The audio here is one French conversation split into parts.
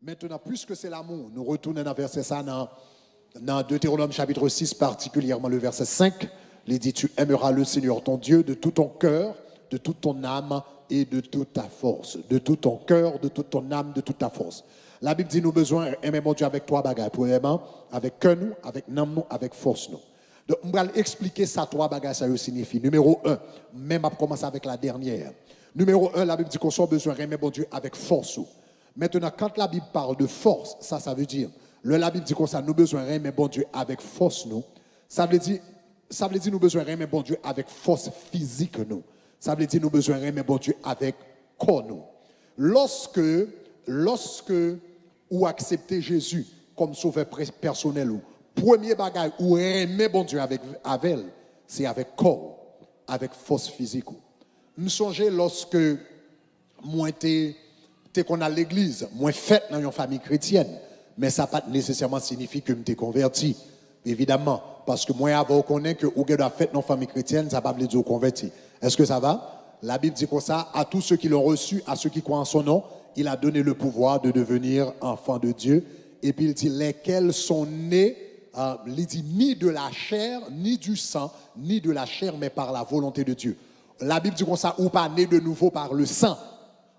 Maintenant, puisque c'est l'amour, nous retournons dans verset ça dans Deutéronome chapitre 6, particulièrement le verset 5. Il dit, tu aimeras le Seigneur ton Dieu de tout ton cœur, de toute ton âme et de toute ta force. De tout ton cœur, de toute ton âme, de toute ta force. La Bible dit, nous besoin aimer mon Dieu avec trois bagages. Premièrement, avec cœur nous, avec âme nous, avec force nous. Donc, on va expliquer ça, trois bagages, ça signifie. Numéro 1, même à commencer avec la dernière. Numéro 1, la Bible dit qu'on a besoin d'aimer mon Dieu avec force. Maintenant, quand la Bible parle de force, ça veut dire, la Bible dit qu'on a nous besoin d'aimer bon Dieu avec force nous. Ça veut dire nous besoin d'aimer bon Dieu avec force physique nous. Ça veut dire nous besoin d'aimer bon Dieu avec corps nous. Lorsque ou accepter Jésus comme sauveur personnel ou premier bagage ou aimer bon Dieu avec c'est avec corps, avec force physique. Me songez lorsque moi t'es qu'on a l'église, moi fait dans une famille chrétienne, mais ça pas nécessairement signifie que je t'ai converti. Évidemment, parce que moi avant on connaît que ou doit fait dans une famille chrétienne, ça pas veut dire converti. Est-ce que ça va? La Bible dit comme ça, à tous ceux qui l'ont reçu, à ceux qui croient en son nom, il a donné le pouvoir de devenir enfants de Dieu. Et puis il dit, lesquels sont nés, il dit, ni de la chair, ni du sang, ni de la chair, mais par la volonté de Dieu. La Bible dit comme ça, ou pas né de nouveau par le sang,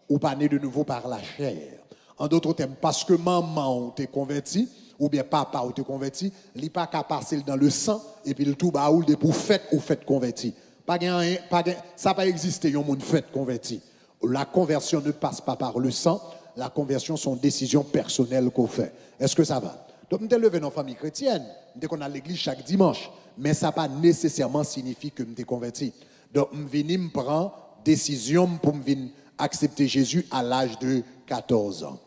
ou pas né de nouveau par la chair. En d'autres termes, parce que maman t'est converti, ou bien papa ou t'est converti, il n'est pas qu'à passer dans le sang, et puis le tout baoul de pour fait ou fait converti. Ça n'a pas existé, il y a un monde fait converti. La conversion ne passe pas par le sang, la conversion sont décisions personnelles qu'on fait. Est-ce que ça va? Donc, nous sommes levés dans une famille chrétienne, nous sommes à l'église chaque dimanche, mais ça n'a pas nécessairement signifié que nous sommes convertis. Donc, nous venons prendre décision pour venir accepter Jésus à l'âge de 14 ans.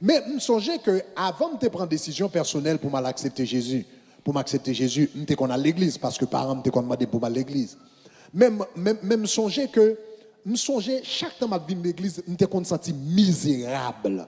Mais je me songez qu'avant de prendre décision personnelle pour m'accepter Jésus, nous sommes à l'église, parce que parents m'ont demandé pour m'aller à l'église. Même songez que chaque temps que je viens à l'église, je me senti misérable.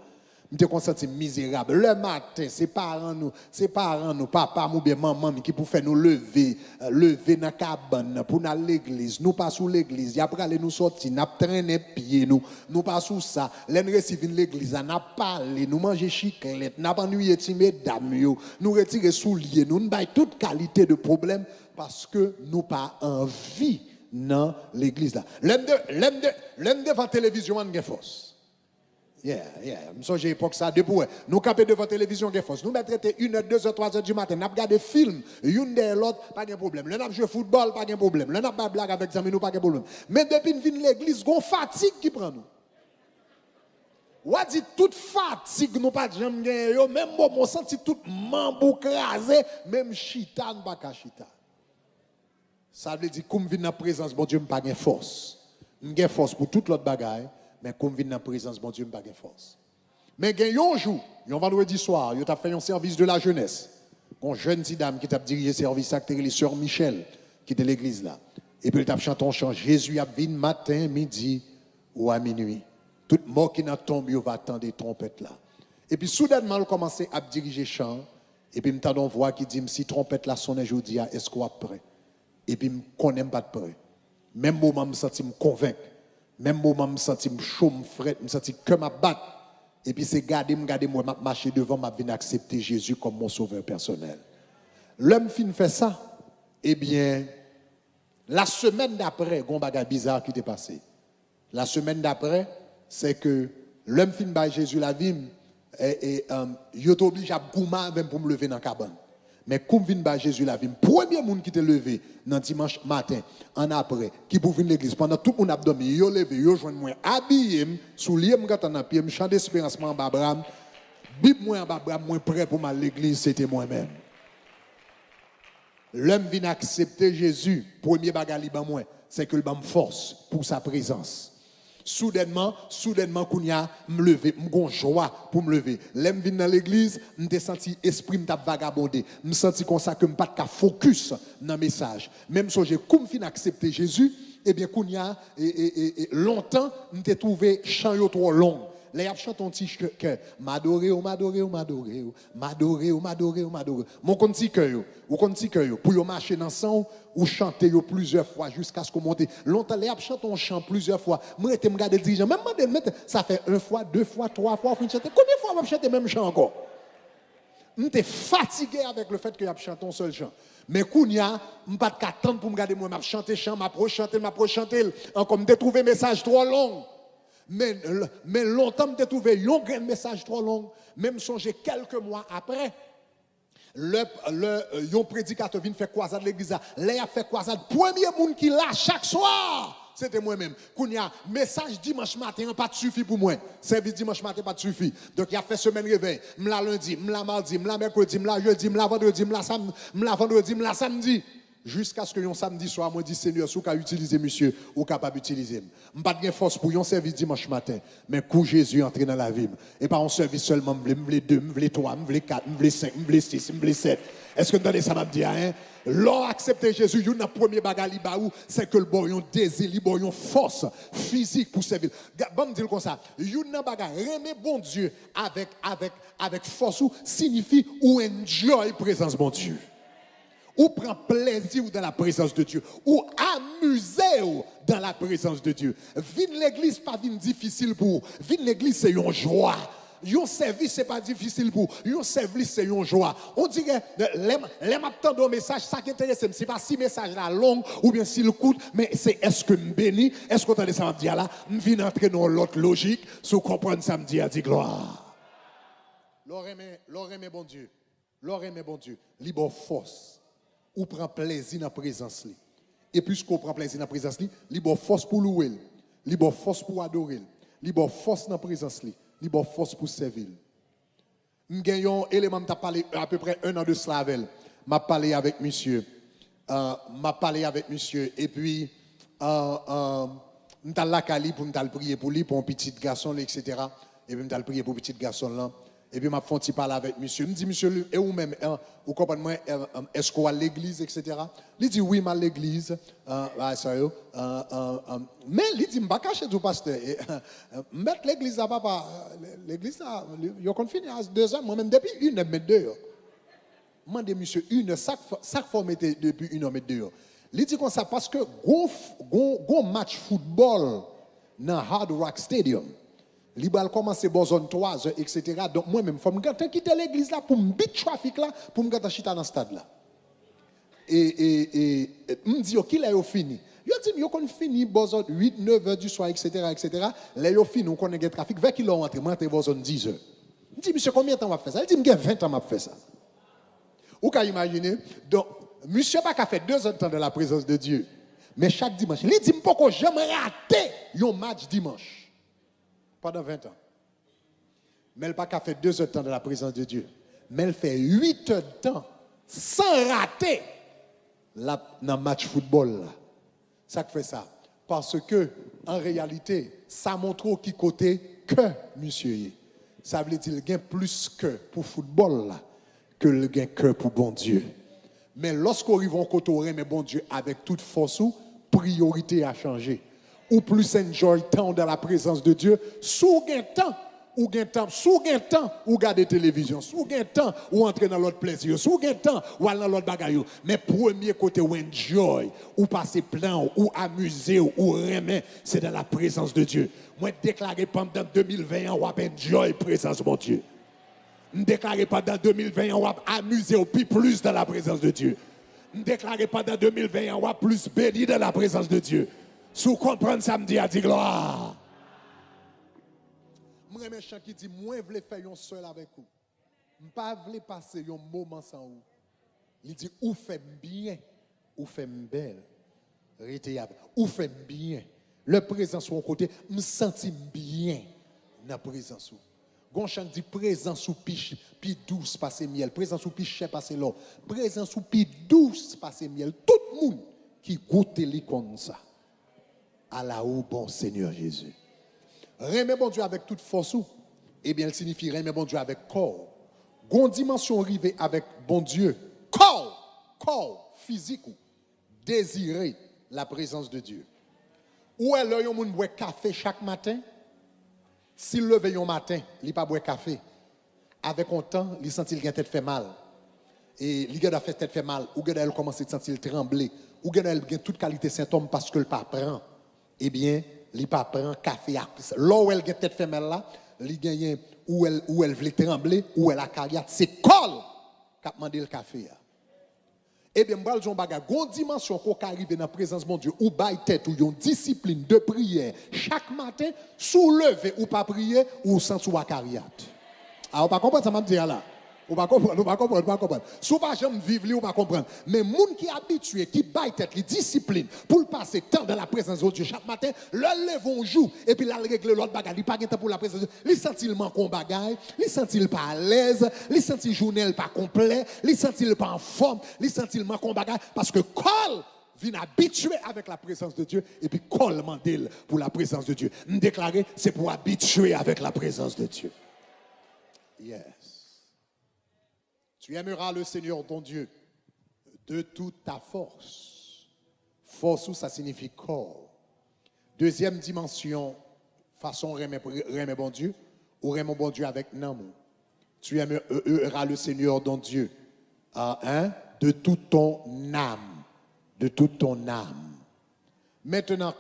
Je me senti misérable. Le matin, c'est parents nous, papa ou bien maman qui pour faire nous lever dans la cabane pour aller à l'église. Nous pas sous l'église, y après aller nous sortir, nous traîner pieds nous pas sous ça. L'en recevoir l'église, n'a parler, nous manger chiclette, n'a pas ennuyé mesdames nous retirer souliers, nous n'avons toute qualité de problème parce que nous pas envie dans l'église là. L'un devant la télévision, on a force. Je j'ai époque ça debout. Nous camper devant la télévision, on force. Nous mettons 1h, 2h, 3h du matin, nous regardons des films, l'une de l'autre, pas de problème. L'un a joué football, pas de problème. L'un a pas blague avec des amis, pas de problème. Mais depuis nous venons l'église, on fatigue qui prend nous. Ou a dit toute fatigue, nous pas de jamais gagner, même moi, on senti tout mambo crasé, même chita, nous pas qu'à chita. Ça veut dire, comme je viens dans la présence, bon Dieu, je n'ai pas de force. Je n'ai force pour toute l'autre bagaille, mais comme je viens dans la présence, bon Dieu, je n'ai pas de force. Mais il y a un jour, un vendredi soir, il a fait un service de la jeunesse. Une jeune dame qui a dirigé le service, c'est Sœur Michel, qui est de l'église là. Et puis il a chanté un chant, Jésus a venu matin, midi ou à minuit. Tout mort qui n'a tombé, il va attendre des trompettes là. Et puis soudainement, il a commencé à diriger le chant. Et puis il a une voix qui dit, si trompette là sonne aujourd'hui, est-ce qu'on est prêt? Et puis, je ne connais pas de près. Même moment, je me sens convaincu. Même moment, je me sens chaud, je me sens que ma batte. Et puis, c'est garder moi, je marcher devant, je viens accepter Jésus comme mon sauveur personnel. L'homme fin fait ça. Eh bien, la semaine d'après, il y a un bagage bizarre qui t'est passé. La semaine d'après, c'est que l'homme fin by Jésus la vie, il t'oblige à gouma même pour me lever dans la cabane. Mais comme vient par Jésus la vie, premier monde qui t'est levé dans dimanche matin, en après, qui pour venir l'église, pendant tout mon abdomen, yo levé, yo joint moi, habillé, soulier m'gata dans pied, me chant d'espérance en babram, bib moi en babram, moi prêt pour m'aller l'église, c'était moi-même. L'homme vient accepter Jésus, premier bagage ban moi, c'est que le ban force pour sa présence. Soudainement, kounya me lever, m'gon joie pour me lever. L'aime vinn dans l'église, m'te senti esprit m't'a vagabondé, me senti comme ça que m'pas de focus dans le message. Même si j'ai comme fin accepter Jésus, eh bien kounya longtemps m'te trouvé chant yo trop long. les y a chanté un petit cœur. M'adorer, m'adorer, m'adorer, m'adorer, m'adorer, m'adorer. Mon petit cœur, ou petit cœur, pour marcher dans le sang, ou chanter plusieurs fois jusqu'à ce qu'on monte. Longtemps, les y a chanté un chant plusieurs fois. Moi, je me regarde le dirigeant. Même ça fait une fois, deux fois, trois fois, on chanter. Combien de fois on va chanter le même chant encore? J'étais fatigué avec le fait que j'ai chanté un seul chant. Mais Kounia, je ne peux pas attendre pour me garder moi, je chanter chant, je chanter. Encore, je trouvé un message trop long. Mais longtemps, je trouvé un message trop long. Même songer quelques mois après, un prédicateur vient faire croisade l'église. Là, a fait croisade. Premier monde qui l'a chaque soir. C'était moi-même. Kounia, message dimanche matin, pas de suffit pour moi. Service dimanche matin, pas de suffit. Donc, il a fait semaine réveil. M'la lundi, m'la mardi, m'la mercredi, m'la jeudi, m'la vendredi, m'la vendredi, m'la samedi. Jusqu'à ce que un samedi soir, moi, dis Seigneur, si vous pouvez utiliser, monsieur, ou capable d'utiliser. Je n'ai pas de force pour un service dimanche matin. Mais quand Jésus entre dans la vie, et pas un service seulement, je veux 2, je veux 3, je veux 4, je veux 5, je veux 6, je veux 7. Est-ce que vous entendez ça m'a dit, hein? L'on accepte Jésus, il y a un premier bagage, c'est que le bon, un désir, une force physique pour servir. Bon, me dire comme ça, il y a un bagage, aimer bon Dieu avec force, signifie ou enjoy présence bon Dieu. Ou prend plaisir dans la présence de Dieu, ou amuser dans la présence de Dieu. Vine l'église pas vine difficile pour. Vine l'église c'est une joie. Un service c'est pas difficile pour. Un service c'est une joie. On dirait les m'attendre un message, ça qui intéresse c'est pas si message là long ou bien si le coûte, mais c'est est-ce que me béni, est-ce qu'on entend ça me dire là, me vient entrer dans l'autre logique, sous comprendre ça me dit à dire gloire. L'aurait bon Dieu. L'aurait bon Dieu. Libre force. Ou prend plaisir dans la présence. Et puisqu'on prend plaisir dans la présence, libre force pour louer, libre force pour adorer, libre force dans la présence, libre force pour servir. Nous gagnons un élément, je parlé à peu près 1 an de cela avec. Je parlé avec monsieur. Et puis, nous avons la Cali pour nous prier pour lui, pour un petit garçon, etc. Et puis, nous avons prié pour un petit garçon là. Et puis, je suis parler avec monsieur. Je me dis, monsieur, et vous même, vous comprenez, est-ce qu'on va à l'église, etc. Il dit, oui, je vais à l'église. Mais il dit, je ne vais pas cacher du pasteur. Mettre l'église à papa, l'église, il y a fini à 2 ans, moi-même, depuis 1 heure, je mets 2 heures. Je dis, monsieur, 1 heure, chaque fois, mettez depuis 1 heure, mettre 2 heures. Il dit comme ça parce que, go match football dans Hard Rock Stadium. Libal commence à zone 3 heures, etc. Donc moi-même, il faut me quitter l'église là pour me bit trafic là, pour me gâter chita dans le stade là. Et me dit, qui l'a fini? Il dit, il a fini, 8, 9 heures du soir, etc. Là, il a fini, on connaît le trafic. Vers qui l'a rentré? Moi, je zone 10 heures. Il dit, monsieur, combien de temps on va faire ça? Il dit, il 20 ans on va faire ça. Vous pouvez imaginer? Donc, monsieur n'a pas fait 2 ans de temps de la présence de Dieu. Mais chaque dimanche, il dit, je ne peux jamais rater un match dimanche. Pendant 20 ans. Mais elle n'a pas fait 2 heures de temps de la présence de Dieu. Mais elle fait 8 heures de temps sans rater dans le match football. Là. Ça fait ça. Parce que, en réalité, ça montre qui côté que, monsieur. Ça veut dire qu'il y a plus que pour football là, que le gain que pour bon Dieu. Mais lorsqu'on arrive en côté, mais bon Dieu, avec toute force, priorité a changé. Ou plus enjoy temps dans la présence de Dieu, sous gain temps, ou garder télévision, sous gain temps, ou entrer dans l'autre plaisir, sous gain temps, ou aller dans l'autre bagaille. Mais premier côté, ou enjoy, ou passer plein, ou amuser, ou remettre, c'est dans la présence de Dieu. Moi, déclaré pendant 2020, ou enjoy présence de mon Dieu. Déclaré pendant 2020, ou amuser, ou plus dans la présence de Dieu. Déclaré pendant 2020, ou plus béni dans la présence de Dieu. Si vous comprenez ça, me dit à dire gloire. Moi, je chant qui dit, moi, je veux faire un seul avec vous. Je ne veux pas passer un moment sans vous. Il dit, ou fait bien, ou fait belle. Ou fait bien. Le présence sur mon côté, je me sens bien dans la présence. Gonchant dit, présence ou pi douce passer miel. Présence ou pi cher passer l'eau. Présence ou pi douce passer miel. Tout le monde qui goûte les comme ça. À la haut, bon Seigneur Jésus. Remet bon Dieu avec toute force, eh bien, il signifie remet bon Dieu avec corps. Gon dimension arrivée avec bon Dieu. Corps, physique, désirer la présence de Dieu. Ou est-ce que vous boit café chaque matin? S'il leve un matin, il pas boire café. Avec un temps, il sent qu'il a tête fait mal. Et il a fait tête fait mal, ou il commence à sentir trembler, ou il a toute qualité de symptômes parce que le pas prend. Eh bien, il pas prend café. Là où elle a tête fait mal là, il gagne où elle veut trembler, où elle a carrière, c'est col qui a demandé le café. Eh bien, je vais dire une grande dimension qu'on arrive dans la présence de mon Dieu, ou bail tête, ou une discipline de prière chaque matin, soulever ou pas prier, ou sans sous la carrière. Ah, on pas comprendre ça, m'a dit là. On va comprendre, on va comprendre, on va comprendre. Si on ne jamais vivre, on va comprendre. Mais les gens qui sont habitués, qui baillent tête, les disciplines, pour passer temps dans la présence de Dieu chaque matin, leur lèvent un jour, et puis là, ils règlent l'autre bagaille. Ils pas temps pour la présence de Dieu. Ils sentent le manque en bagaille, ils sentent pas à l'aise, ils sentent le journée pas complet, ils sentent pas en forme, ils sentent le manque en bagaille, parce que col vient habitué avec la présence de Dieu, et puis col mandel pour la présence de Dieu. Me déclarer, c'est pour habituer avec la présence de Dieu. Yes. Tu aimeras le Seigneur ton Dieu de toute ta force. Force, ça signifie corps. Deuxième dimension, façon remet bon Dieu, ou remet bon Dieu avec l'amour. Tu aimeras le Seigneur ton Dieu de toute ton âme. De toute ton âme. Maintenant,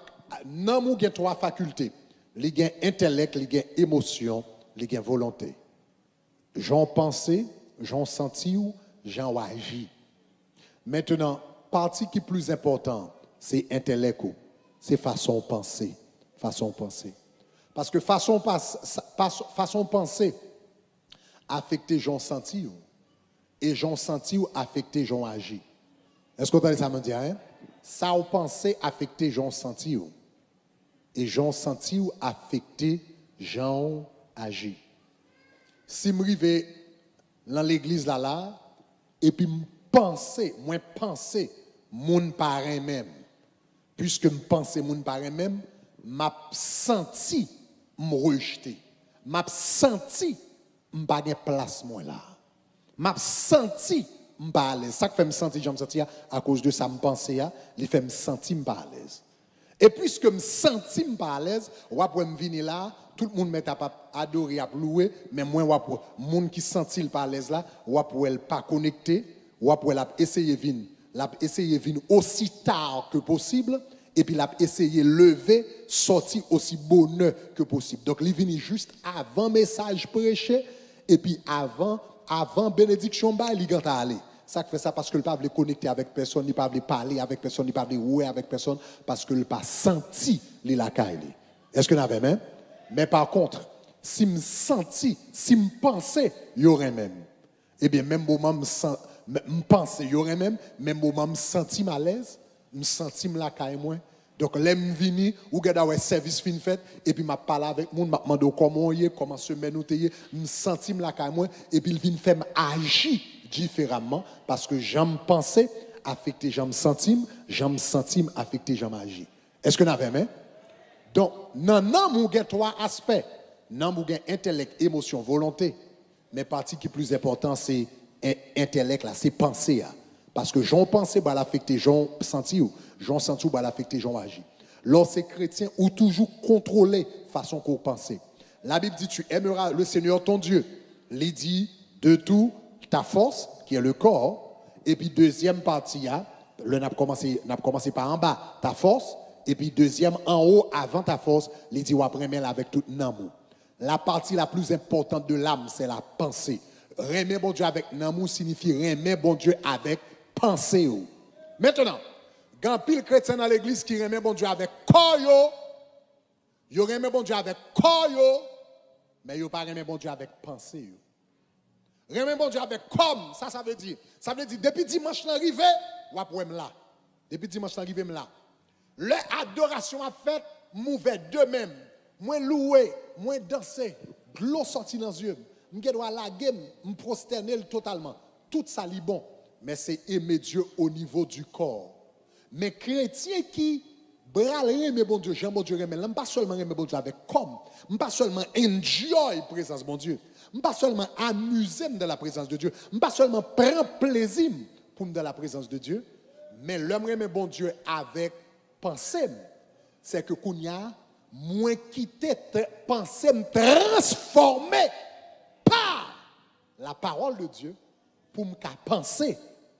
l'amour a trois facultés. Il y a intellect, il y a émotion, il y a volonté. J'en pensais, j'en senti ou j'en agi. Maintenant, partie qui est plus importante, c'est intellect, c'est façon penser, façon penser. Parce que façon penser affecte j'en senti ou et j'en senti ou affecte j'en agi. Est-ce que vous entendez ça me dire hein? Ça ou penser affecte j'en senti ou et j'en senti ou affecte j'en agi. Si je arrive dans l'église là, et puis penser, mon parent même, puisque je pense mon parent même, m'a senti me rejeter, m'a senti me pas de place moi là, m'a senti me pas à l'aise. Ça que fait me sentir, je me sentir à cause de ça me penser, il fait me sentir me pas à l'aise. Et puisque me sentis pas à l'aise, ou après me venir là, tout le monde m'a adoré à louer, mais moi ou monde qui sentit pas à l'aise là, ou après elle pas connecté, ou après elle a essayé venir aussi tard que possible et puis l'a essayé lever, sortir aussi bonheur que possible. Donc il vient juste avant message prêché et puis avant bénédiction ba il ganta aller. Ça fait ça parce que le pas veut connecter avec personne, il pas veut parler avec personne, il pas veut jouer avec personne parce que le pas senti les la caille. Est-ce que vous avez même? Mais par contre, si me senti, si me pensais, il y aurait même. Eh bien même moment me pensais, il y aurait même moment me senti mal à l'aise, me senti me la caille moins. Donc l'aime vini ou gada ouais service fin fait et puis m'a parlé avec monde m'a demandé comment y est, comment semaine ou t'es, me senti me la caille moins et puis il vient faire agir différemment parce que j'aime penser affecté j'aime sentir affecté j'aime agir. Est-ce que vous avez même? Donc non mon gars trois aspects. Non mon gars intellect, émotion, volonté. Mais partie qui est plus important c'est intellect là, c'est penser là. Parce que j'en pensais bah l'affecter j'en senti ou j'en senti ou bah l'affecter j'en agis. Lorsque chrétien ou toujours contrôler façon qu'on pensait. La Bible dit tu aimeras le Seigneur ton Dieu. Il dit de tout ta force, qui est le corps, et puis deuxième partie, n'a commencé par en bas, ta force, et puis deuxième en haut, avant ta force, il dit après avec tout l'amour. La partie la plus importante de l'âme, c'est la pensée. Remer bon Dieu avec l'amour signifie remer bon Dieu avec pensée. Maintenant, quand pile chrétien dans l'église qui remet bon Dieu avec corps, il remet bon Dieu avec corps, mais il pas remet bon Dieu avec pensée. Remet bon Dieu avec comme, ça veut dire. Ça veut dire, depuis dimanche l'arrivée, ou après là. Depuis dimanche l'arrivée, là. L'adoration a fait, mouvait de même. Moi loué, moi dansé, l'eau sorti dans les yeux. Je dois la game, me prosterner totalement. Tout ça est bon, mais c'est aimer Dieu au niveau du corps. Mais chrétien qui bral aimer bon Dieu, j'aime bon Dieu, mais pas seulement aimer bon Dieu avec comme, pas seulement enjoy la présence de bon Dieu. Je ne pas seulement amuser de la présence de Dieu, je ne pas seulement prendre plaisir pour me dans la présence de Dieu, mais l'homme remet bon Dieu avec pensée. C'est que Kounia, moi quitter penser me transformer par la parole de Dieu pour me penser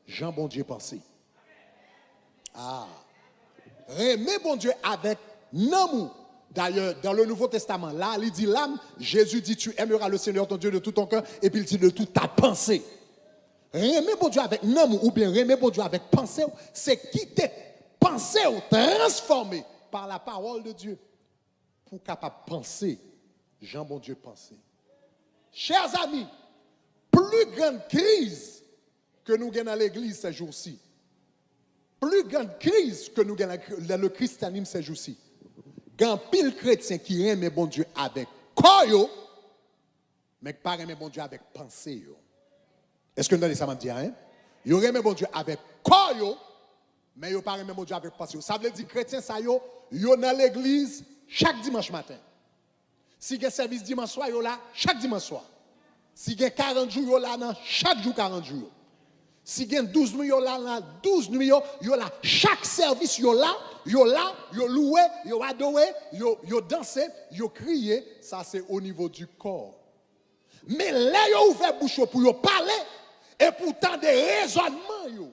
Jean bon Dieu penser. Ah. Aimer bon Dieu avec l'amour. D'ailleurs, dans le Nouveau Testament, là, il dit l'âme, Jésus dit tu aimeras le Seigneur ton Dieu de tout ton cœur, et puis il dit de toute ta pensée. Aimer bon Dieu avec l'amour, ou bien aimer bon Dieu avec pensée, c'est quitter pensée ou transformer par la parole de Dieu pour capable penser, Jean bon Dieu penser. Chers amis, plus grande crise que nous gagnons dans l'église ces jours-ci, plus grande crise que nous gagnons dans le christianisme ces jours-ci, quand pile chrétien qui aime bon Dieu avec corps, mais qui pas aime bon Dieu avec pensée. Est-ce que vous entendez ça m'a dit hein? Yo aime bon Dieu avec corps, mais yo pas aime bon Dieu avec pensée. Ça veut dire chrétien ça yo dans l'église chaque dimanche matin. Si il y a service dimanche soir yo là chaque dimanche soir. Si il y a 40 jours yo là chaque jour 40 jours. Si il y a 12 nuits yo là 12 nuits yo là chaque service yo là yo loué, yo adoré, yo dansé, yo crié, ça c'est au niveau du corps. Mais là yo ouvert bouche pour yo parler et pourtant des raisonnements yo.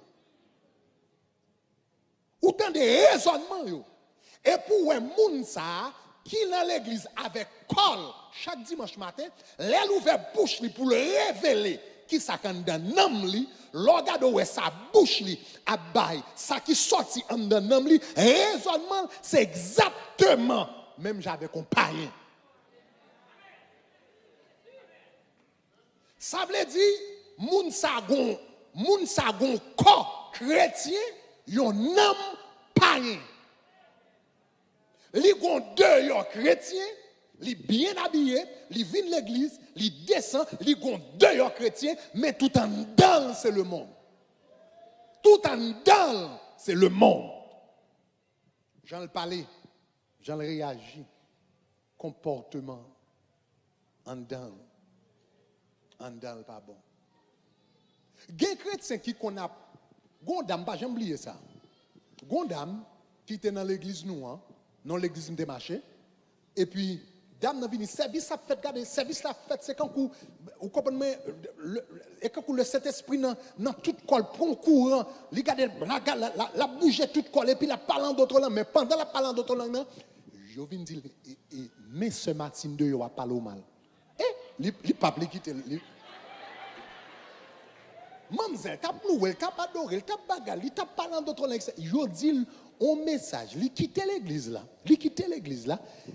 Autant de raisonnements yo. Et pour un monde ça qui dans l'église avec col chaque dimanche matin, là ouvert bouche pour le révéler qui ça quand dans nam li, regarde où sa bouche li a bail, ça qui sorti en dans nam li, raisonnement c'est exactement même j'avais compagnie. Ça veut dire moun sa gon corps chrétien, yon nam païen. Li gon deux yon chrétien, li bien habillé, li vient l'église, li descend, li gon deux yon chrétien, mais tout en dedans c'est le monde. Tout en dedans c'est le monde. J'en le parler, j'en le réagis, comportement en dedans pas bon. Gen chrétien qui qu'on a gondam pas j'aime oublier ça. Gondam qui était dans l'église nous dans l'église de marché et puis dame n'a venu service a fait garder service la fait c'est quand vous comprenez et quand le Saint-Esprit dans tout col prend courant il garder la bouger tout col et puis la parlant d'autres langues mais pendant la parlant d'autres langues je viens dire mais ce matin de yo a parlé mal et li pas quitter Mamzelle, t'a ploué, t'a adoré, t'a bagarre, t'a parlé d'autres langues. Yo dit un message, li quitte l'église là,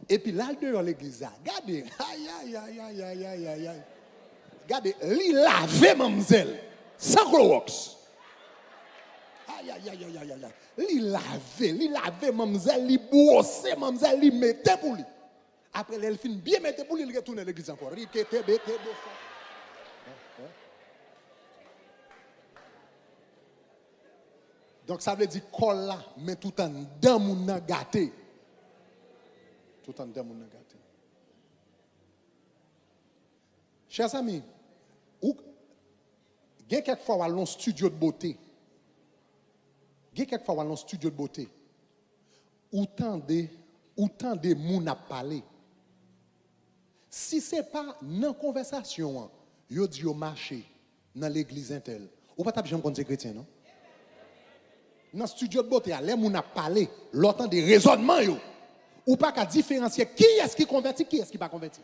et puis là dehors l'église là. Regardez, aïe. Regardez, li lavé mamzelle, sans Clorox. Aïe. Li lavé mamzelle, li brossé mamzelle, li mettait pour lui. Après elle fin bien mettait pour lui, il retourne l'église encore. Riquete, bete, bofa. Donc ça veut dire col là, mais tout en dedans moun nan gâté. Tout en dedans moun nan gâté. Chers amis, ou gen quelquefois ou allons studio de beauté. Ou tant de moun a parlé. Si c'est pas dans conversation, yo di yo marché dans l'église intel. Ou pas t'a jamais connait chrétien non? Dans le studio de beauté, les gens ont parlé, l'autant des raisonnements, ou pas qu'à différencier qui est-ce qui convertit, qui est-ce qui pas converti.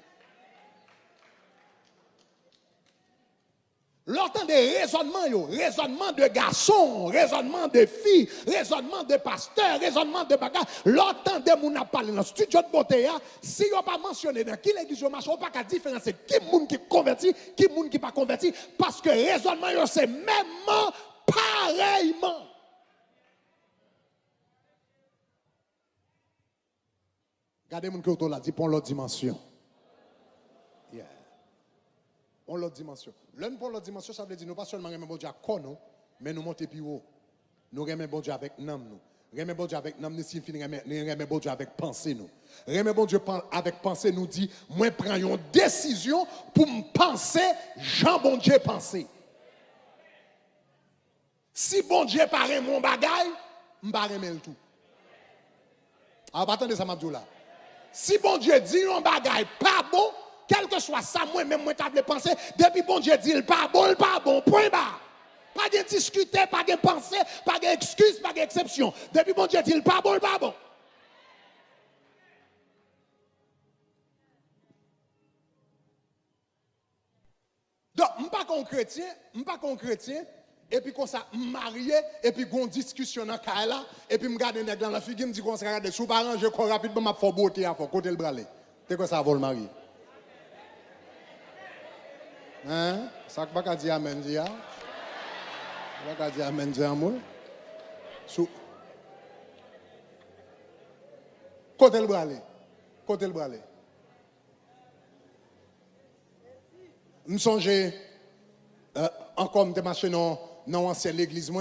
L'autant des raisonnements, raisonnement de garçons, raisonnement de filles, raisonnement de pasteurs, raisonnement de bagages, l'autant des gens ont parlé dans le studio de beauté, si on pas mentionné dans qui l'église marche, on pas qu'à différencier qui est qui converti, qui est qui pas converti, parce que raisonnement, c'est même pareillement. Regardez mon côté là, dit pour l'autre dimension. Yeah. On l'autre dimension. L'un pour l'autre dimension, ça veut dire nous pas seulement remettre bon Dieu à nous, mais nous monter plus haut. Nous remettre bon Dieu avec nam nous. Remettre bon Dieu avec nam nous signifie remettre bon Dieu avec pensée nous. Remettre bon Dieu avec pensée nous dit moi prends une décision pour me penser Jean bon Dieu penser. Si bon Dieu paraît mon bagaille, m'pa remettre tout. Alors attendez ça m'a dit là. si bon Dieu dit un bagage pas bon, quel que soit ça, moi-même, moi, t'avais pensé, depuis bon Dieu dit, il pas bon, point barre. Pas de discuter, pas de penser, pas d'excuse, pas d'exception. Depuis bon Dieu dit, il pas bon. Donc, je ne suis pas un chrétien, et puis comme ça, marié, et puis qu'on discussion dans le là, et puis je regarde un dans la figure, je me dis qu'on se regarde, sous parents, je crois rapidement, je fais beauté à fond, côté le bralé. C'est quoi ça, va le marier? Hein? Ça ne pas dire amen, dire. Ça ne pas dire amen, dire moi. Côté le bralé. Côté le bralé. Je songe, encore, je marche dans l'ancienne église,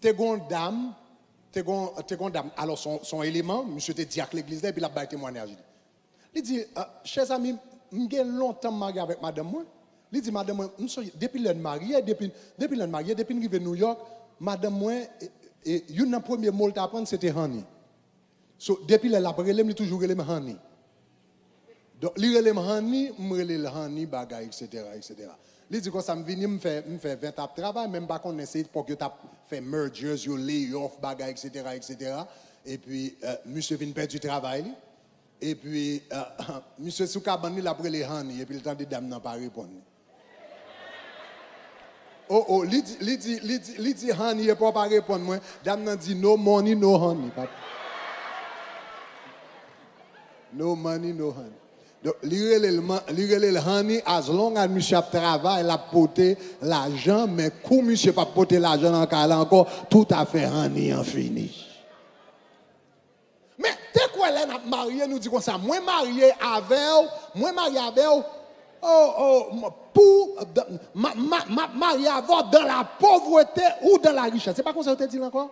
tu as une dame, alors son élément, monsieur était diacre l'église, et puis il a baillé témoignage. Il dit, chers amis, j'ai longtemps marié avec madame, moi. Il dit, madame, depuis le marié, depuis que New York, madame, moi, et une premier mot à apprendre, c'était honey. So, depuis le labrelé, il toujours relève honey. Donc, il relève honey, il relève honey, bagay, etc. Il dit que ça me vient, me fait 20 ans de travail, même pas qu'on essaie pour que tu fait mergers, you lay off, bagay, etc. Et puis, monsieur vient perdre du travail. Et puis, monsieur Soukabani, il a pris les honey, et puis le temps de dame n'a pas répondu. Oh, il dit honey, il ne peut pas répondre. Moi, dame n'a dit no money, no honey. No money, no honey. Donc, le honey, as long as monsieur travaille, il a porté l'argent, mais quand monsieur pas porté l'argent dans le cas encore, tout à fait honey en fini. Mais, t'es quoi là, marié, nous dit comme ça, moi marié avec, pour marier avec dans la pauvreté ou dans la richesse. C'est pas comme ça que tu dis encore?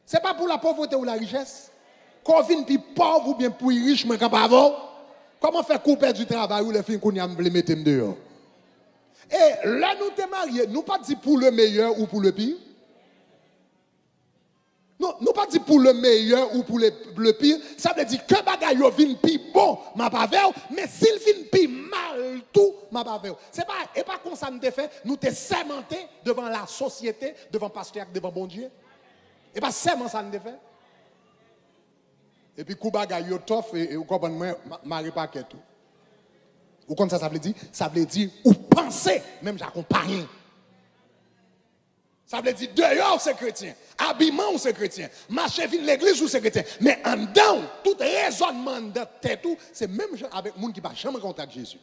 C'est pas pour la pauvreté ou la richesse? Qu'on vienne plus pauvre ou bien plus riche, mais quand pas comment faire couper du travail ou les filles qu'on y a voulu mettre dehors? Et là, nous sommes mariés, nous pas dit pour le meilleur ou pour le pire. Non, nous pas dit pour le meilleur ou pour le pire. Ça veut dire que bagay yo vin pi bon, ma pas faire, mais s'il vin pi mal tout, ma pas faire. C'est pas et pas comme ça nous te fait, nous te sémenté devant la société, devant pasteur, devant bon Dieu. Et pas seulement ça nous te fait. Et puis kou bagay yo tof et vous comprenez moi mari pas tout. Ou comme ça veut dire? Ça veut dire ou penser même j'accompagne. Ça veut dire dehors c'est chrétien, habillement ou c'est chrétien, marcher vin l'église ou c'est chrétien, mais en dedans tout raisonnement de tête tout, c'est même avec monde qui va jamais contact Jésus.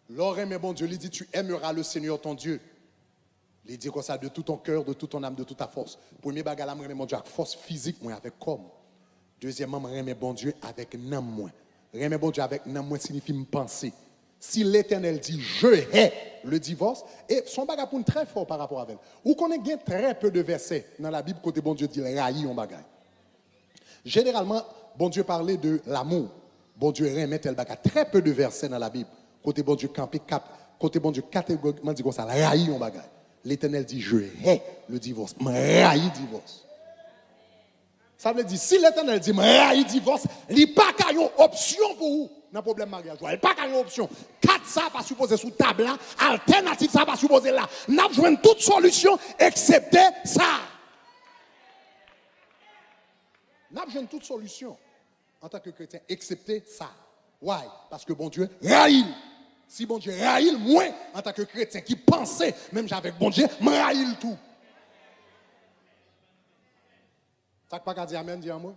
L'oreille mais bon Dieu lui dit tu aimeras le Seigneur ton Dieu. Il dit comme ça de tout ton cœur, de toute ton âme, de toute ta force. Premier bagage là, moi mon Dieu avec force physique, moi avec corps. Deuxièmement, moi bon Dieu avec n'am moi. Remet bon Dieu avec n'am moi signifie me penser. Si l'Éternel dit je hais le divorce, et son bagage pour très fort par rapport à elle. Ou qu'on ait très peu de versets dans la Bible côté bon Dieu dit raï on bagage. Généralement, bon Dieu parlait de l'amour. Bon Dieu remet tel bagage. Très peu de versets dans la Bible. Côté bon Dieu campé cap, côté bon Dieu catégoriquement dit comme ça raï on bagage. L'Éternel dit je hais le divorce, me raï divorce. Ça veut dire si l'Éternel dit me raï divorce, il n'y a pas qu'à une option pour vous. Dans le problème mariage, il n'y a pas qu'une option. 4 ça pas supposé sous table là, alternative ça pas supposé là. N'a besoin de toute solution excepté ça. N'a besoin de toute solution en tant que chrétien excepté ça. Why? Parce que bon Dieu raïl. Si bon Dieu raïl moi en tant que chrétien qui pensait même avec bon Dieu, me raïl tout. Ça pas qu'à dire amen, dis moi.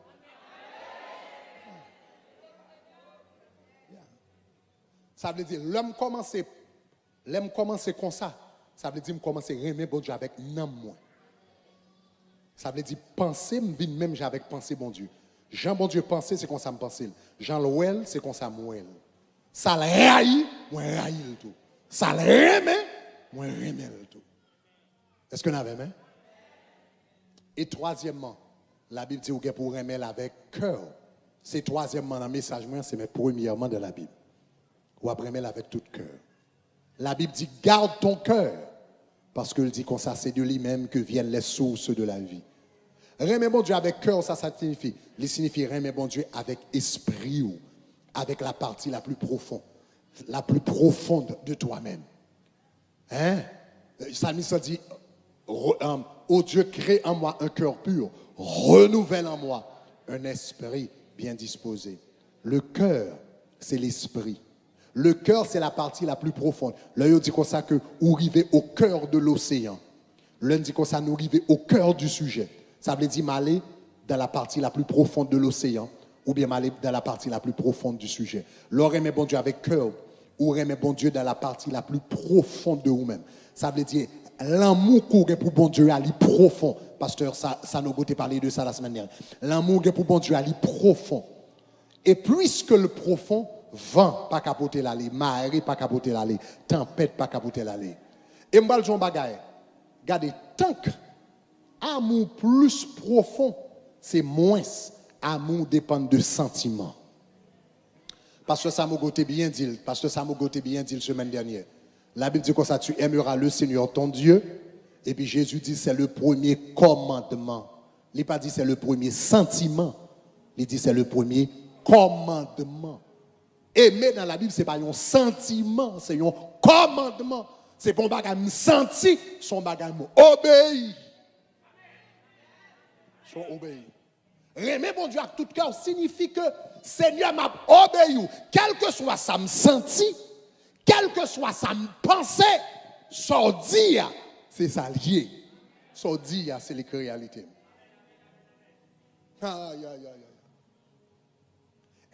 Ça veut dire, l'homme commence comme ça. Ça veut dire, me commencer à aimer bon Dieu avec non moi. Ça veut dire, penser, me vient même avec penser bon Dieu. Jean bon Dieu penser, c'est comme ça me penser. Jean Loël, c'est comme ça moi. Ça le raï, moi raï tout. Ça le remet, moi remet tout. Est-ce que vous avez aimé? Et troisièmement, la Bible dit que pour aimer avec cœur. C'est troisièmement dans le message, c'est mes premièrement de la Bible. Ou après avec tout cœur. La Bible dit garde ton cœur parce qu'il dit comme ça c'est de lui-même que viennent les sources de la vie. Remet bon Dieu avec cœur, ça signifie. Il signifie remet bon Dieu avec esprit ou avec la partie la plus profonde de toi-même. Hein? Psalmiste dit, ô Dieu, crée en moi un cœur pur, renouvelle en moi un esprit bien disposé. Le cœur, c'est l'esprit. Le cœur, c'est la partie la plus profonde. Là, il dit comme ça que vous arrivez au cœur de l'océan. L'un dit comme ça, nous arrivons au cœur du sujet. Ça veut dire m'aller dans la partie la plus profonde de l'océan ou bien m'aller dans la partie la plus profonde du sujet. L'or aimait bon Dieu avec cœur ou aimait bon Dieu dans la partie la plus profonde de vous-même. Ça veut dire l'amour qu'on a pour bon Dieu est profond. Pasteur, ça nous a parlé de ça la semaine dernière. L'amour qu'on a pour bon Dieu est profond. Et puisque le profond, vent pas capoter l'aller, marée pas capoter l'aller, tempête pas capoter l'aller. Et m'bal jon bagay. Regardez, tant que amour plus profond, c'est moins amour dépend de sentiments. Parce que ça m'a bien dit, semaine dernière. La Bible dit comme ça, tu aimeras le Seigneur ton Dieu. Et puis Jésus dit c'est le premier commandement. Il n'a pas dit c'est le premier sentiment. Il dit c'est le premier commandement. Aimer dans la Bible, ce n'est pas un sentiment, c'est un commandement. C'est bon bagage me senti, son bagage me obéit. Son obéit. Aimer bon Dieu à tout cœur signifie que Seigneur m'a obéi. Quel que soit ça me senti, quel que soit ça me pensait, son dire, c'est ça lié. Son dire, c'est les réalités. Aïe, aïe, aïe, aïe.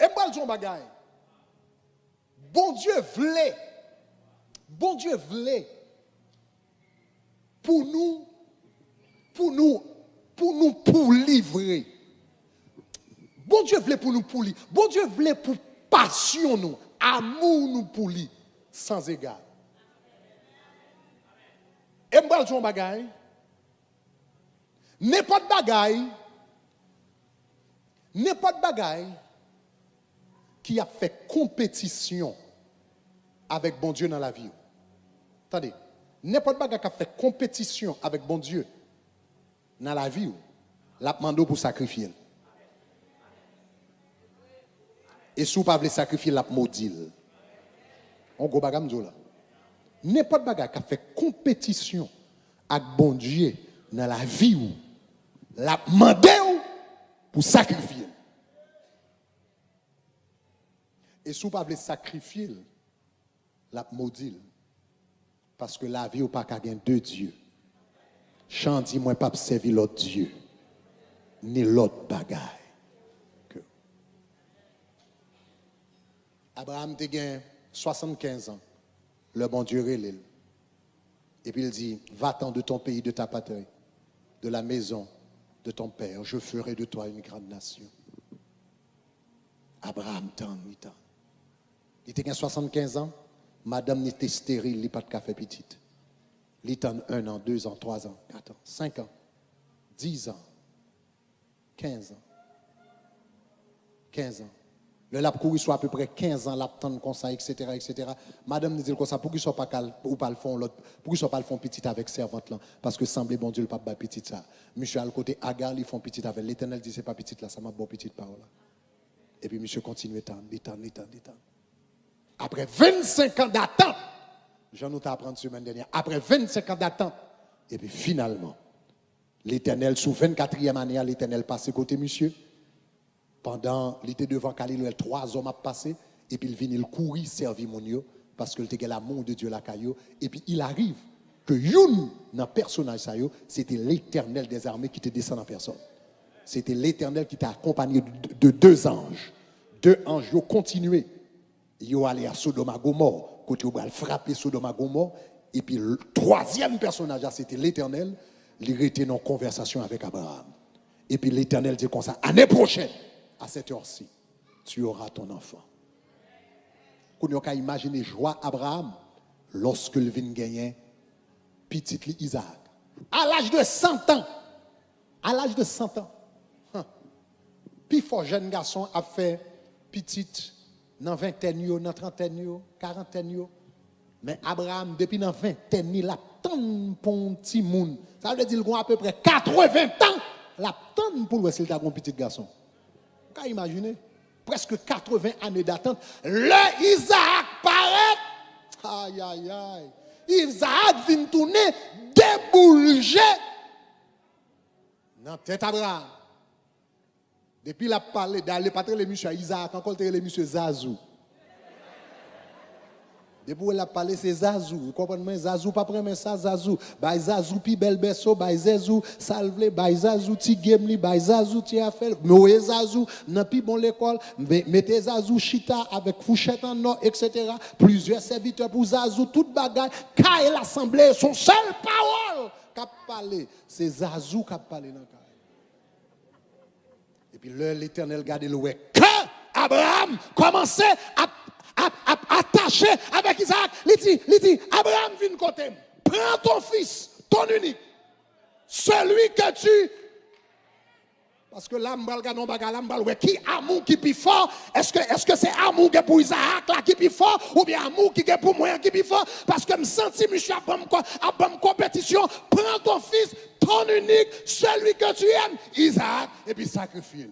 Et moi, le bagage. Bon Dieu voulait pour livrer. Bon Dieu voulait pour nous pour livrer. Bon Dieu voulait pour passion nous, amour nous pour lui, sans égard. Et m'bral jon bagay, n'importe bagay qui a fait compétition avec bon Dieu dans la vie. Attendez, n'importe bagay qui a fait compétition avec bon Dieu dans la vie, l'a demandé pour sacrifier. Et si vous ne pouvez pas sacrifier, l'a maudit. On go bagam là. N'importe bagay qui a fait compétition avec bon Dieu dans la vie, l'a demandé pour sacrifier. Et si vous ne pouvez pas sacrifier, la maudit. Parce que la vie ou pas qu'à gagner deux dieux. Chant dit moi pas servir l'autre Dieu. Ni l'autre bagaille. Abraham te gagne 75 ans. Le bon Dieu relève. Et puis il dit, va-t'en de ton pays, de ta patrie, de la maison de ton père. Je ferai de toi une grande nation. Abraham il était 75 ans. Madame n'était stérile, il n'y a pas de café petite. Il était 1 an, 2 ans, 3 ans, 4 ans, 5 ans, 10 ans, 15 ans. 15 ans. Le lap couru soit à peu près 15 ans, l'attendre comme ça, etc., etc. Madame nous dit comme ça, pour qu'il soit pas calme, ou pas le fond l'autre, pour qu'il soit pas le fond petit avec servante là, parce que semblait bon Dieu le pape petit ça. Monsieur à le côté Agar, ils font petit avec l'Éternel dit c'est pas petit là, ça m'a bon petite parole. Et puis monsieur continue d'étendre. Après 25 ans d'attente, j'en ai appris la semaine dernière, après 25 ans d'attente, et puis finalement, l'Éternel, sous 24e année, l'Éternel passe côté monsieur. Pendant, il était devant Galilée, 3 hommes à passer, et puis il vient, il courit, servir mon Dieu, parce que il était l'amour de Dieu la caillou, et puis il arrive que Youn, dans le personnage, c'était l'Éternel des armées qui te descend en personne. C'était l'Éternel qui t'a accompagné de 2 anges. 2 anges, ils ont continué. Ils ont allé à Sodome et Gomorrhe, côté où ils ont frappé Sodome et Gomorre, et puis le 3e personnage, c'était l'Éternel, il était en conversation avec Abraham. Et puis l'Éternel dit comme ça, année prochaine, à cette heure-ci, tu auras ton enfant. Qu'on a imaginer joie Abraham lorsque il vient gagner petit Isaac. À l'âge de 100 ans. À l'âge de 100 ans. Puis fort jeune garçon a fait petite dans 20e, dans 30e, 40e. Mais Abraham, depuis dans 20e, il a tant de petits monde. Ça veut dire qu'il a à peu près 80 ans La tonne pour le s'il t'a un petit garçon. Vous pouvez imaginer? Presque 80 années d'attente. Le Isaac paraît. Aïe, aïe, aïe. Isaac vient tourner, déboulger. Dans tête Abraham. Depuis la parlé, d'aller pas les monsieur Isaac, encore les monsieur Zazou. Depuis la parlé, c'est Zazou. Vous comprenez? Zazou, pas prendre ça, Zazou. Bay Zazou, pi bel besso, bay Zazou, salve, bay Zazou, ti gemli, bay Zazou, ti afel, noé Zazou, nan pi bon l'école, mettez Zazou, chita, avec fouchette en or, etc. Plusieurs serviteurs pour Zazou, toute bagaille, kaye l'assemblée, son seul parole, qu'a parlé, c'est Zazou qu'a parlé dans le. Et puis l'Éternel garde le ouais. Que Abraham commençait à attaché avec Isaac, il dit, Abraham vient côté, prends ton fils, ton unique, celui que tu... Parce que là, qui amour qui est plus fort? Est-ce que c'est amour qui est pour Isaac là, qui est plus fort? Ou bien amour qui est pour moi qui est plus fort? Parce que je me sens, monsieur, à bonne compétition, prends ton fils, ton unique, celui que tu aimes, Isaac, et puis sacrifie.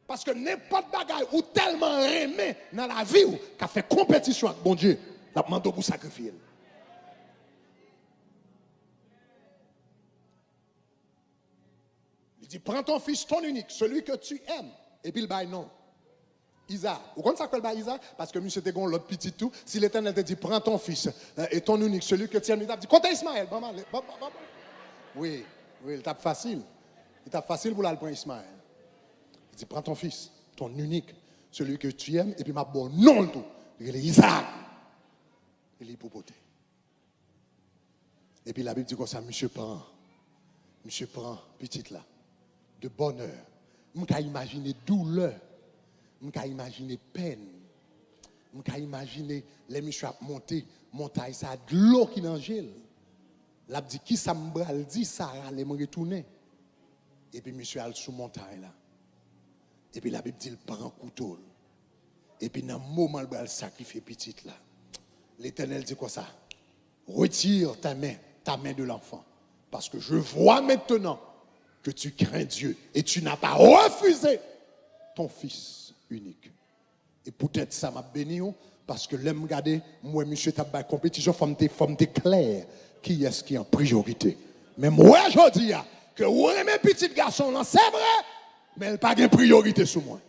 Parce que n'importe bagaille ou tellement aimé dans la vie ou qu'a fait compétition avec bon Dieu, la demande pour sacrifier. Il dit, prends ton fils, ton unique, celui que tu aimes. Et puis il dit non. Isaac. Vous comprenez ça que le Isaac? Parce que monsieur était l'autre petit tout. Si l'Éternel te dit, prends ton fils et ton unique, celui que tu aimes, il t'a dit, compte Ismaël. Oui, il tape facile. Il tape facile pour aller prendre Ismaël. Il dit, prends ton fils, ton unique, celui que tu aimes, et puis ma bonne non le tout. Il est Isaac. Il est hypopoté. Et puis la Bible dit comme ça, monsieur prend, petite là, de bonheur. Je peux imaginer douleur, je peux imaginer peine, je peux imaginer les monsieur à monter, montagne, ça a de l'eau qui n'angèle. La dit, qui ça me dit, Sarah, les me retourner. Et puis monsieur a sous montagne là. Et puis la Bible dit, il prend un couteau. Et puis dans le moment où il sacrifie petite là, l'Éternel dit quoi ça? Retire ta main de l'enfant. Parce que je vois maintenant que tu crains Dieu et tu n'as pas refusé ton fils unique. Et peut-être ça m'a béni parce que l'aime garder, moi, monsieur, tu as compétition, femme clair qui est-ce qui est en priorité. Mais moi, je dis que vous aimez petit garçon, c'est vrai. Mais elle n'a pas de priorité sur moi.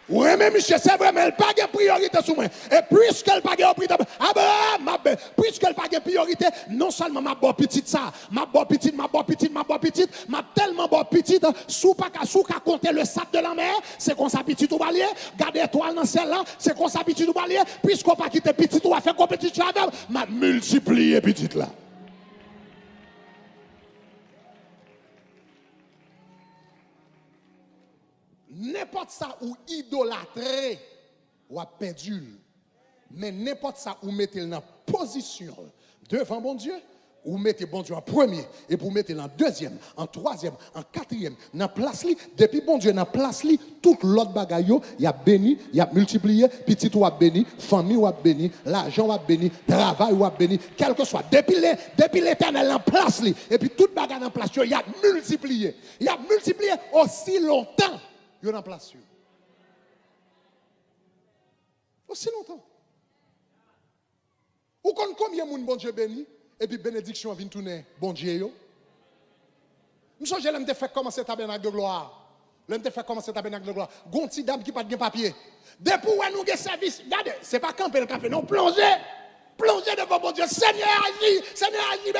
Oui, mais monsieur, c'est vrai, mais elle n'a pas de priorité sur moi. Et puisqu'elle n'a pas de priorité, Abraham, puisqu'elle n'a pas de priorité, non seulement ma bonne petite ça, ma bonne petite, ma tellement bonne petite, sous qu'à compter le sac de la mer, c'est qu'on s'habitue au balier, garder étoile dans celle-là, c'est qu'on s'habitue au balier, puisqu'on pas quitter petite, on va faire compétition avec, m'a multiplié petite là. N'importe ça ou idolâtrer ou a perdu. Mais n'importe ça ou mettez dans position devant bon Dieu, ou mettez bon Dieu en premier, et pour mettre en deuxième, en troisième, en quatrième, dans place li, depuis bon Dieu dans place li, tout l'autre bagaille il a béni, il a multiplié, petit ou a béni, famille ou a béni, l'argent ou a béni, travail ou a béni, quel que soit, depuis l'Éternel en place li, et puis toute bagaille en place, il a multiplié. Il a multiplié aussi longtemps. Il y a en place. Aussi longtemps. Ou combien de monde bon Dieu béni et puis bénédiction vient tourner bon Dieu. Je sais que je fait commencer tabernacle de gloire. Je fait commencer tabernacle de gloire. Gonti dame qui pas de papier. Depuis où nous avons service, regardez, c'est pas camper le café, non, plonger devant bon Dieu. Seigneur agis,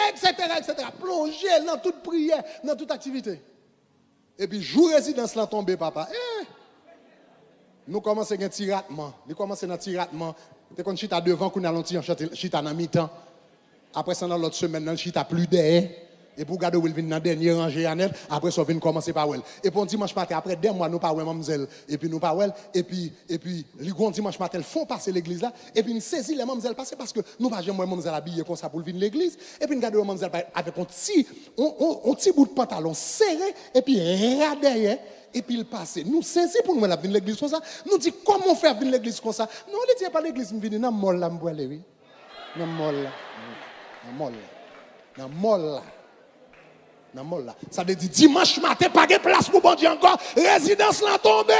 etc. Plonger dans toute prière, dans toute activité. Et puis, jour résidence là tombé, papa. Nous commençons un tiratement. Nous commençons un tiratement. Nous avons chita devant, nous allons chita dans mi-temps. Après ça, dans l'autre semaine, nous chita plus derrière. Et pour garder où il vient dans la dernière rangée, après ça, vient commencer par elle. Et pour dimanche matin, après 2 mois, nous pas mademoiselle. Et puis nous pas et puis, le dimanche matin, ils font passer l'église là. Et puis nous saisissons les mademoiselles passer parce que nous pas jamais mademoiselle habillée comme ça pour venir l'église. Et puis nous gardons mademoiselle avec un petit bout de pantalon serré. Et puis derrière. Et puis il passe. Nous saisissons pour nous venir l'église comme ça. Nous disons comment faire venir l'église comme ça. Non, on ne dit pas l'église, nous venons dans le mol là, oui. Dans le mol là. Dans mol là. Ça veut dire dimanche matin, pas de place pour bon Dieu encore. Résidence là tombée.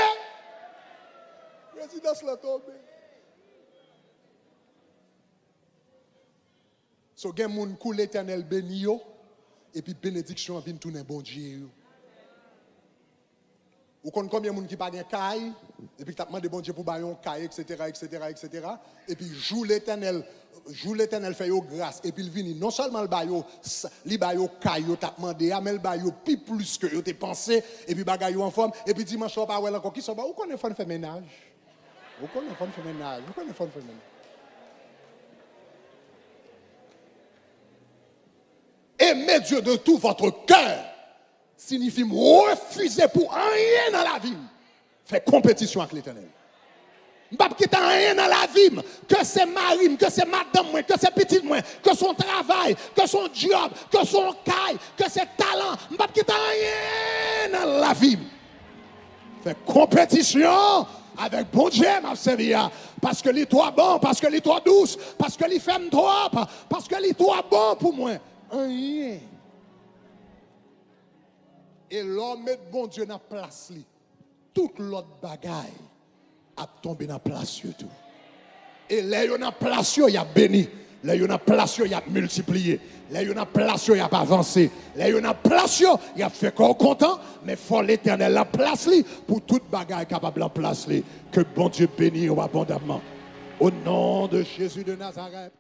Résidence là tombée. So gen moun kou l'Éternel béni yo et puis bénédiction vient tourner bon Dieu. Ou kon combien moun qui pas gen caille et puis t'a demandé bon Dieu pour ba yon caille etc. et puis joue l'Éternel fait yo grâce et puis il vini non seulement le ba yo caille yo t'a demandé mais le ba yo plus que yo t'ai pensé et puis bagay yo en forme et puis dimanche pas ouais encore qui sont ba ou connaît fon faire ménage. Ou connaît fon faire ménage. Aimer Dieu de tout votre cœur signifie refuser pour rien dans la vie. Faire compétition avec l'Éternel. Je ne vais pas quitter rien dans la vie. Que c'est mari, que c'est madame, que c'est petit, que son travail, que son job, que son caille, que c'est talent. Je ne vais pas quitter rien dans la vie. Faire compétition avec bon Dieu, ma servia. Parce que les toi bon, parce que les toi douce, parce que les femmes trop, parce que les toi bon pour moi. Rien. Et l'homme met bon Dieu dans la place. Toute l'autre bagaille a tombé dans la place. Tout. Et là, il y a place, il y a béni. Là, il y a place, il y a multiplié. Là, il y a place, il y a avancé. Là, il y a place, il y a fait corps content. Mais il faut l'Éternel la place pour toute bagaille capable de place. Que bon Dieu bénisse abondamment. Au nom de Jésus de Nazareth.